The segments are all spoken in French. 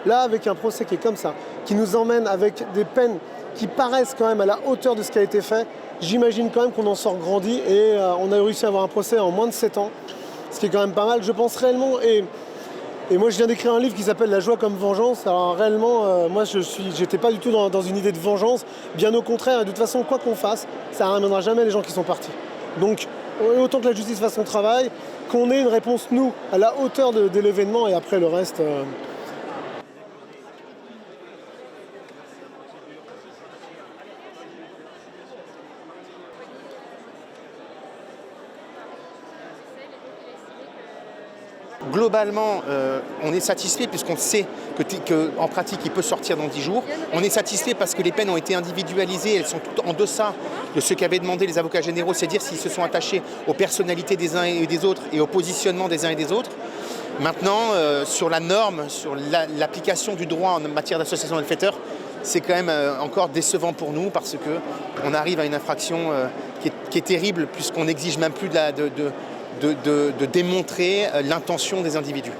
Là, avec un procès qui est comme ça, qui nous emmène avec des peines qui paraissent quand même à la hauteur de ce qui a été fait, j'imagine quand même qu'on en sort grandi et on a réussi à avoir un procès en moins de 7 ans, ce qui est quand même pas mal. Je pense réellement, et moi je viens d'écrire un livre qui s'appelle La joie comme vengeance. Alors réellement, moi j'étais pas du tout dans une idée de vengeance, bien au contraire, de toute façon quoi qu'on fasse, ça ne ramènera jamais les gens qui sont partis. Donc autant que la justice fasse son travail, qu'on ait une réponse nous, à la hauteur de l'événement et après le reste... Globalement, on est satisfait puisqu'on sait qu'en pratique, il peut sortir dans 10 jours. On est satisfait parce que les peines ont été individualisées, elles sont toutes en deçà de ce qu'avaient demandé les avocats généraux, c'est-à-dire s'ils se sont attachés aux personnalités des uns et des autres et au positionnement des uns et des autres. Maintenant, sur la norme, sur l'application du droit en matière d'association de malfaiteurs, c'est quand même encore décevant pour nous parce qu'on arrive à une infraction qui est terrible puisqu'on n'exige même plus de démontrer l'intention des individus.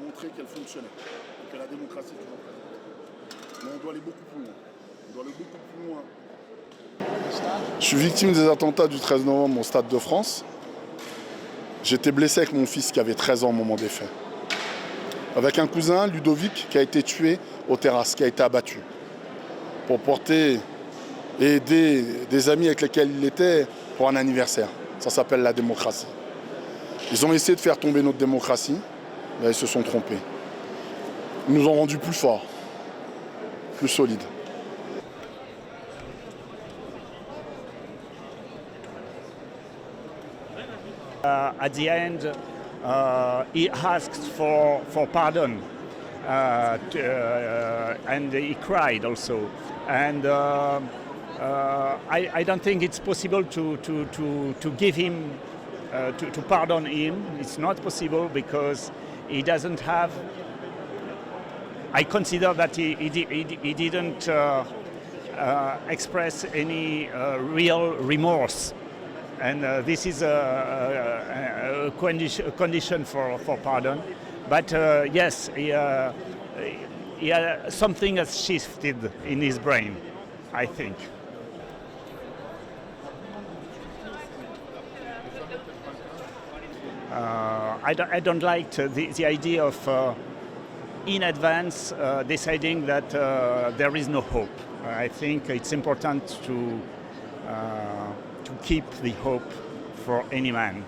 Montrer qu'elle fonctionnait, que la démocratie est toujours présente. Mais on doit aller beaucoup plus loin. On doit aller beaucoup plus loin. Je suis victime des attentats du 13 novembre au Stade de France. J'étais blessé avec mon fils qui avait 13 ans au moment des faits. Avec un cousin, Ludovic, qui a été tué aux terrasses, qui a été abattu. Pour porter et aider des amis avec lesquels il était pour un anniversaire. Ça s'appelle la démocratie. Ils ont essayé de faire tomber notre démocratie, mais ils se sont trompés. Ils nous ont rendus plus forts, plus solides. At the end, he asked for pardon, and he cried also. And I don't think it's possible to give him, to pardon him. It's not possible because he doesn't have. I consider that he didn't express any real remorse. And this is a condition for pardon. But yes, something has shifted in his brain, I think. I don't like the idea of in advance deciding that there is no hope. I think it's important to keep the hope for any man.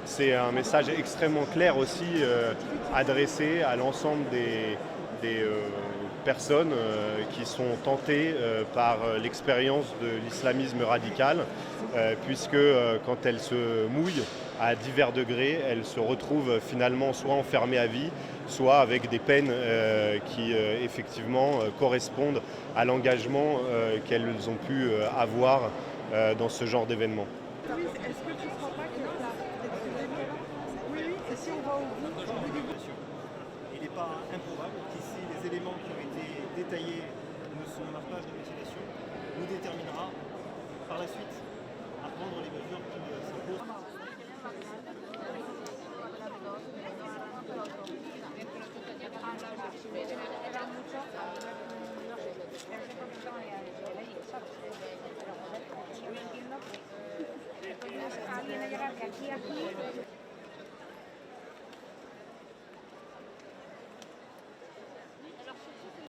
C'est un message extrêmement clair aussi adressé à l'ensemble des personnes qui sont tentées par l'expérience de l'islamisme radical, puisque quand elles se mouillent à divers degrés, elles se retrouvent finalement soit enfermées à vie, soit avec des peines qui effectivement correspondent à l'engagement qu'elles ont pu avoir dans ce genre d'événement. Oui, est-ce que tu ne crois pas que oui, et si on va au bout du bout. Il n'est pas improbable qu'ici les éléments qui ont été détaillés sur leur page de mutilation nous déterminera par la suite à prendre les mesures qui s'imposent. Alguien a llegar de aquí a aquí.